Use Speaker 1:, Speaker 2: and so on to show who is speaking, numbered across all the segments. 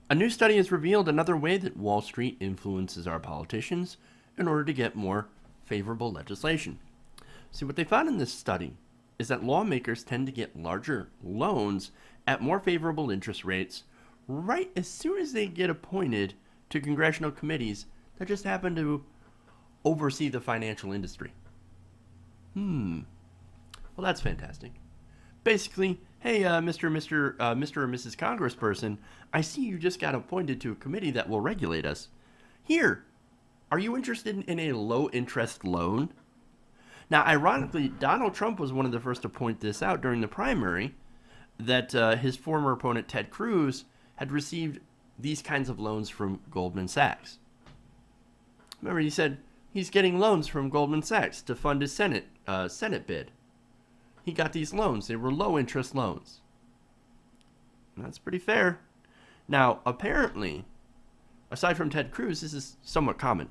Speaker 1: A new study has revealed another way that Wall Street influences our politicians in order to get more favorable legislation. See, what they found in this study is that lawmakers tend to get larger loans at more favorable interest rates right as soon as they get appointed to congressional committees that just happen to oversee the financial industry. Well, that's fantastic. Basically, hey, Mr. or Mrs. Congressperson, I see you just got appointed to a committee that will regulate us. Here, are you interested in a low interest loan? Now, ironically, Donald Trump was one of the first to point this out during the primary, that his former opponent, Ted Cruz, had received these kinds of loans from Goldman Sachs. Remember, he said he's getting loans from Goldman Sachs to fund his Senate bid. He got these loans. They were low interest loans. And that's pretty fair. Now, apparently, aside from Ted Cruz, this is somewhat common.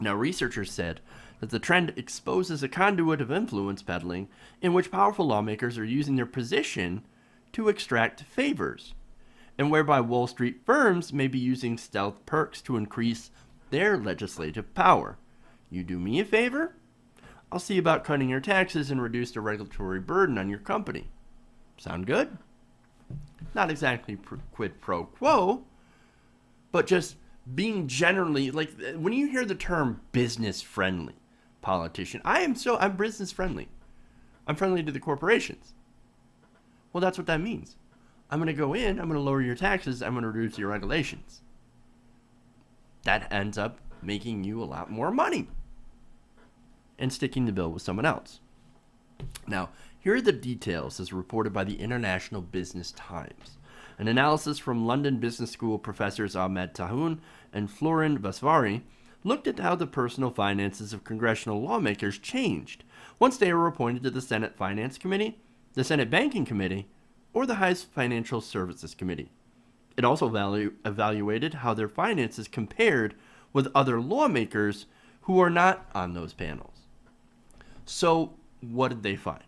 Speaker 1: Now, researchers said that the trend exposes a conduit of influence peddling in which powerful lawmakers are using their position to extract favors, and whereby Wall Street firms may be using stealth perks to increase their legislative power. You do me a favor, I'll see about cutting your taxes and reduce the regulatory burden on your company. Sound good? Not exactly quid pro quo, but just being generally, like when you hear the term business friendly politician, I'm business friendly. I'm friendly to the corporations. Well, that's what that means. I'm going to go in, I'm going to lower your taxes, I'm going to reduce your regulations. That ends up making you a lot more money and sticking the bill with someone else. Now, here are the details as reported by the International Business Times. An analysis from London Business School professors Ahmed Tahoun and Florin Vasvari looked at how the personal finances of congressional lawmakers changed once they were appointed to the Senate Finance Committee, the Senate Banking Committee, or the House Financial Services Committee. It also evaluated how their finances compared with other lawmakers who are not on those panels. So, what did they find?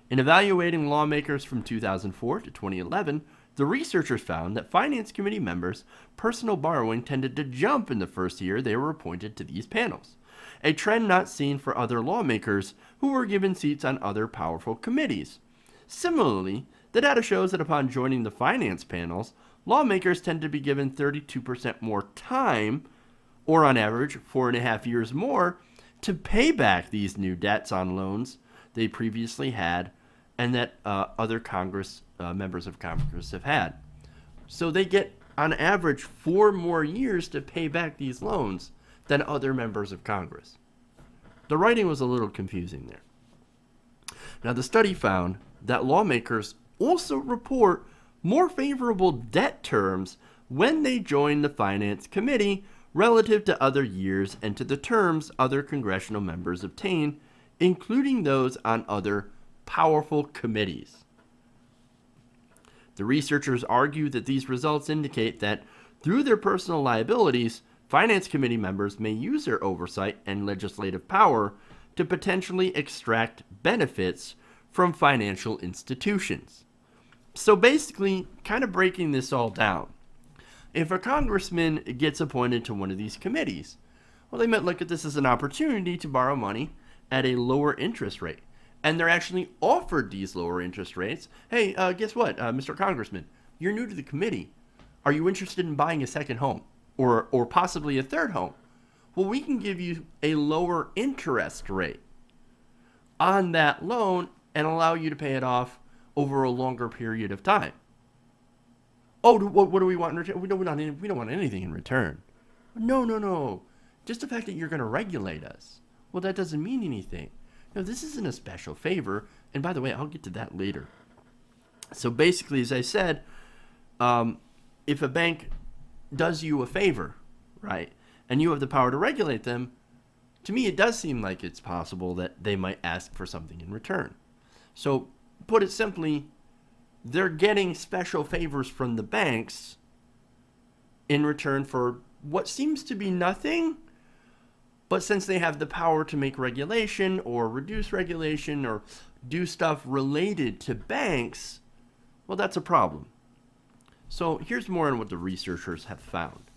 Speaker 1: In evaluating lawmakers from 2004 to 2011, the researchers found that Finance Committee members' personal borrowing tended to jump in the first year they were appointed to these panels, a trend not seen for other lawmakers who were given seats on other powerful committees. Similarly, the data shows that upon joining the finance panels, lawmakers tend to be given 32% more time, or on average 4.5 years more, to pay back these new debts on loans they previously had and that other members of Congress have had. So they get, on average, 4 more years to pay back these loans than other members of Congress. The writing was a little confusing there. Now, the study found that lawmakers also report more favorable debt terms when they join the Finance Committee relative to other years and to the terms other congressional members obtain, including those on other powerful committees. The researchers argue that these results indicate that through their personal liabilities, Finance Committee members may use their oversight and legislative power to potentially extract benefits from financial institutions. So basically, kind of breaking this all down, if a congressman gets appointed to one of these committees, well, they might look at this as an opportunity to borrow money at a lower interest rate. And they're actually offered these lower interest rates. Hey, guess what, Mr. Congressman? You're new to the committee. Are you interested in buying a second home or possibly a third home? Well, we can give you a lower interest rate on that loan and allow you to pay it off over a longer period of time. Oh, what do we want in return? We don't want anything in return. No. Just the fact that you're going to regulate us. Well, that doesn't mean anything. No, this isn't a special favor. And by the way, I'll get to that later. So basically, as I said, if a bank does you a favor, right, and you have the power to regulate them, to me it does seem like it's possible that they might ask for something in return. So, put it simply, they're getting special favors from the banks in return for what seems to be nothing, but since they have the power to make regulation or reduce regulation or do stuff related to banks, well, that's a problem. So here's more on what the researchers have found.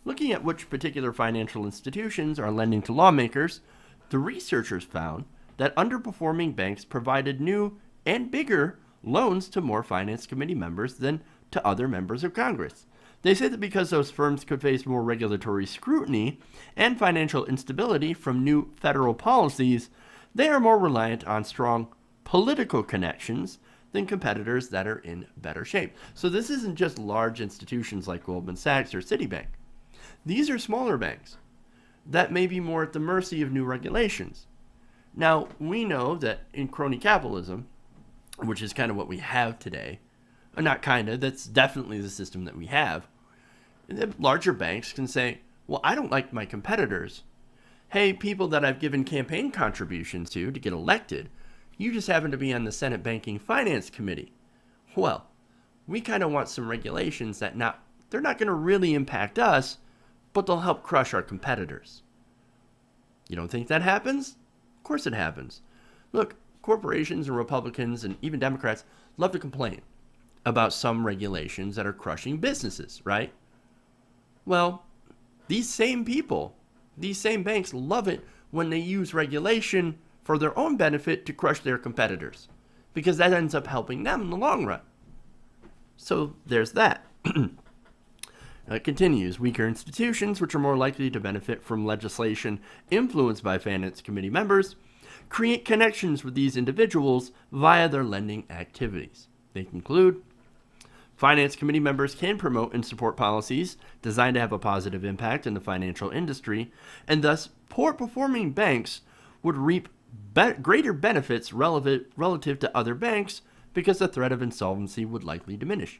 Speaker 1: Looking at which particular financial institutions are lending to lawmakers, the researchers found that underperforming banks provided new and bigger loans to more Finance Committee members than to other members of Congress. They say that because those firms could face more regulatory scrutiny and financial instability from new federal policies, they are more reliant on strong political connections than competitors that are in better shape. So this isn't just large institutions like Goldman Sachs or Citibank. These are smaller banks that may be more at the mercy of new regulations. Now, we know that in crony capitalism, which is kind of what we have today, not kind of, that's definitely the system that we have, the larger banks can say, well, I don't like my competitors. Hey, people that I've given campaign contributions to get elected, you just happen to be on the Senate Banking Finance Committee. Well, we kind of want some regulations that they're not going to really impact us, but they'll help crush our competitors. You don't think that happens? Of course it happens. Look, corporations and Republicans and even Democrats love to complain about some regulations that are crushing businesses, right? Well, these same people, these same banks love it when they use regulation for their own benefit to crush their competitors, because that ends up helping them in the long run. So there's that. It continues, weaker institutions, which are more likely to benefit from legislation influenced by Finance Committee members, create connections with these individuals via their lending activities. They conclude, Finance Committee members can promote and support policies designed to have a positive impact in the financial industry, and thus poor-performing banks would reap greater benefits relative to other banks because the threat of insolvency would likely diminish.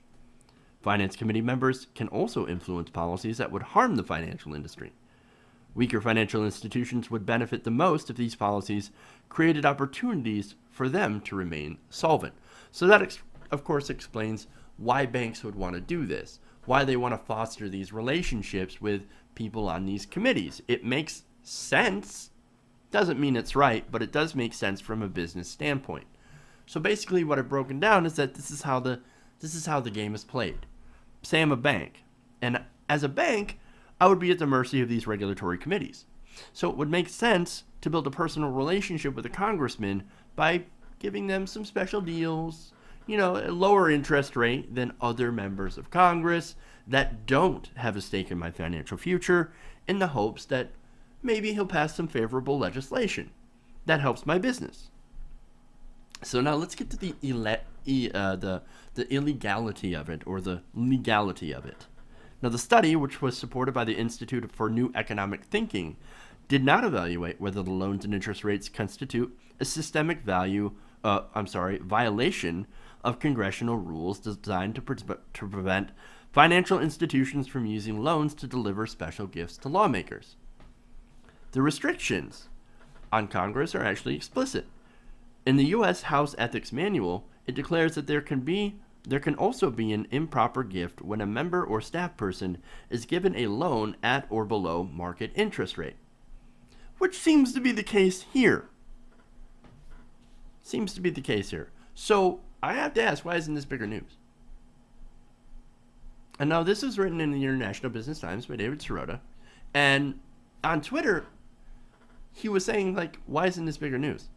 Speaker 1: Finance Committee members can also influence policies that would harm the financial industry. Weaker financial institutions would benefit the most if these policies created opportunities for them to remain solvent. So that, of course, explains why banks would want to do this, why they want to foster these relationships with people on these committees. It makes sense. Doesn't mean it's right, but it does make sense from a business standpoint. So basically what I've broken down is that this is how the game is played. Say I'm a bank, and as a bank, I would be at the mercy of these regulatory committees. So it would make sense to build a personal relationship with a congressman by giving them some special deals, a lower interest rate than other members of Congress that don't have a stake in my financial future, in the hopes that maybe he'll pass some favorable legislation that helps my business. So now let's get to the illegality of it, or the legality of it. Now, the study, which was supported by the Institute for New Economic Thinking, did not evaluate whether the loans and interest rates constitute a systemic violation of congressional rules designed to prevent financial institutions from using loans to deliver special gifts to lawmakers. The restrictions on Congress are actually explicit. In the U.S. House Ethics Manual, it declares that there can also be an improper gift when a member or staff person is given a loan at or below market interest rate, which seems to be the case here. So I have to ask, why isn't this bigger news? And now this is written in the International Business Times by David Sirota, and on Twitter, he was saying, why isn't this bigger news?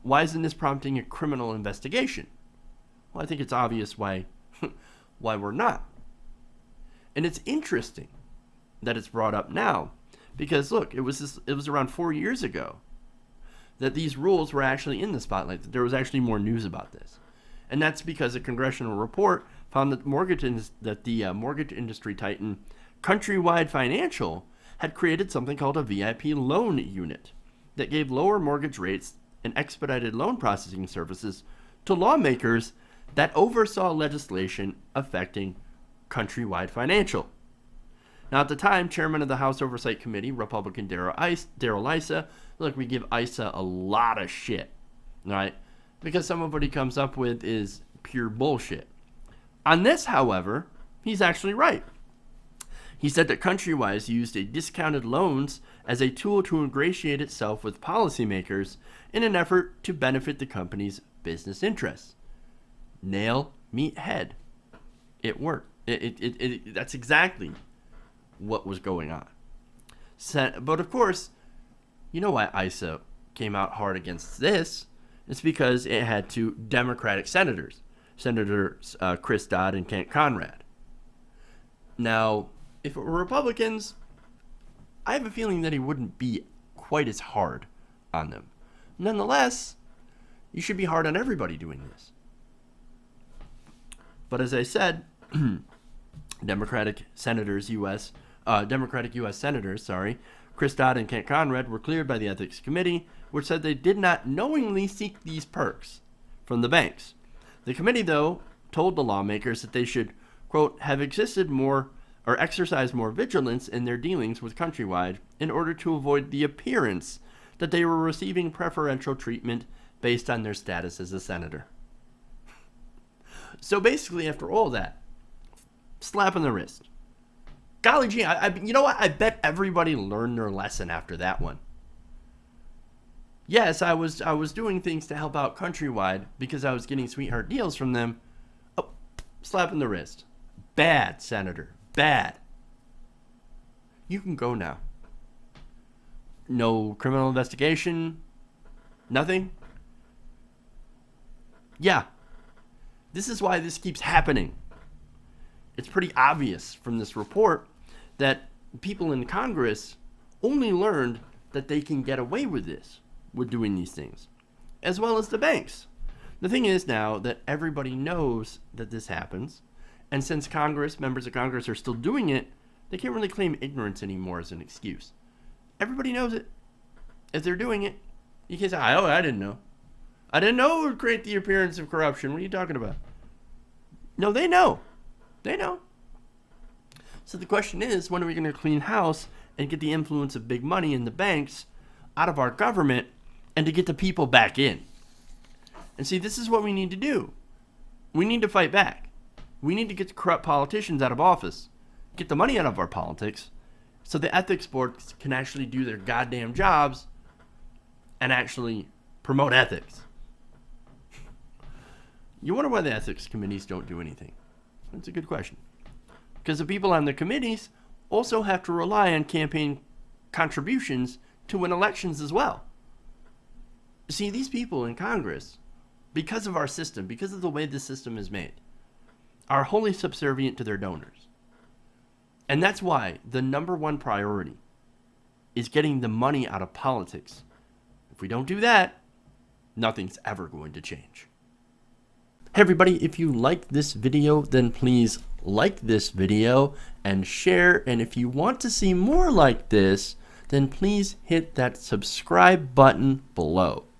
Speaker 1: Why isn't this prompting a criminal investigation? Well, I think it's obvious why we're not. And it's interesting that it's brought up now, because look, it was around 4 years ago that these rules were actually in the spotlight, that there was actually more news about this. And that's because a congressional report found that the mortgage industry titan Countrywide Financial had created something called a VIP loan unit that gave lower mortgage rates and expedited loan processing services to lawmakers that oversaw legislation affecting Countrywide Financial. Now, at the time, chairman of the House Oversight Committee, Republican Darrell Issa, look, we give Issa a lot of shit, right? Because some of what he comes up with is pure bullshit. On this, however, he's actually right. He said that Countrywide used discounted loans as a tool to ingratiate itself with policymakers in an effort to benefit the company's business interests. Nail, meet, head. It worked. That's exactly what was going on. But of course, you know why ISA came out hard against this? It's because it had two Democratic senators, Senators Chris Dodd and Kent Conrad. Now, if it were Republicans, I have a feeling that he wouldn't be quite as hard on them. Nonetheless, you should be hard on everybody doing this. But as I said, Democratic U.S. senators, Chris Dodd and Kent Conrad were cleared by the Ethics Committee, which said they did not knowingly seek these perks from the banks. The committee, though, told the lawmakers that they should, quote, have exercised more vigilance in their dealings with Countrywide in order to avoid the appearance that they were receiving preferential treatment based on their status as a senator. So basically, after all that, slap on the wrist. Golly gee, you know what? I bet everybody learned their lesson after that one. Yes, I was doing things to help out Countrywide because I was getting sweetheart deals from them. Oh, slap on the wrist. Bad, Senator. Bad. You can go now. No criminal investigation. Nothing. Yeah. This is why this keeps happening. It's pretty obvious from this report that people in Congress only learned that they can get away with this, with doing these things, as well as the banks. The thing is now that everybody knows that this happens, and since members of Congress are still doing it, they can't really claim ignorance anymore as an excuse. Everybody knows it. If they're doing it, you can't say, oh, I didn't know. I didn't know it would create the appearance of corruption. What are you talking about? No, they know. They know. So the question is, when are we going to clean house and get the influence of big money in the banks out of our government and to get the people back in? And see, this is what we need to do. We need to fight back. We need to get the corrupt politicians out of office, get the money out of our politics, so the ethics boards can actually do their goddamn jobs and actually promote ethics. You wonder why the ethics committees don't do anything. That's a good question. Because the people on the committees also have to rely on campaign contributions to win elections as well. See, these people in Congress, because of our system, because of the way the system is made, are wholly subservient to their donors. And that's why the number one priority is getting the money out of politics. If we don't do that, nothing's ever going to change. Hey everybody, if you liked this video, then please like this video and share. And if you want to see more like this, then please hit that subscribe button below.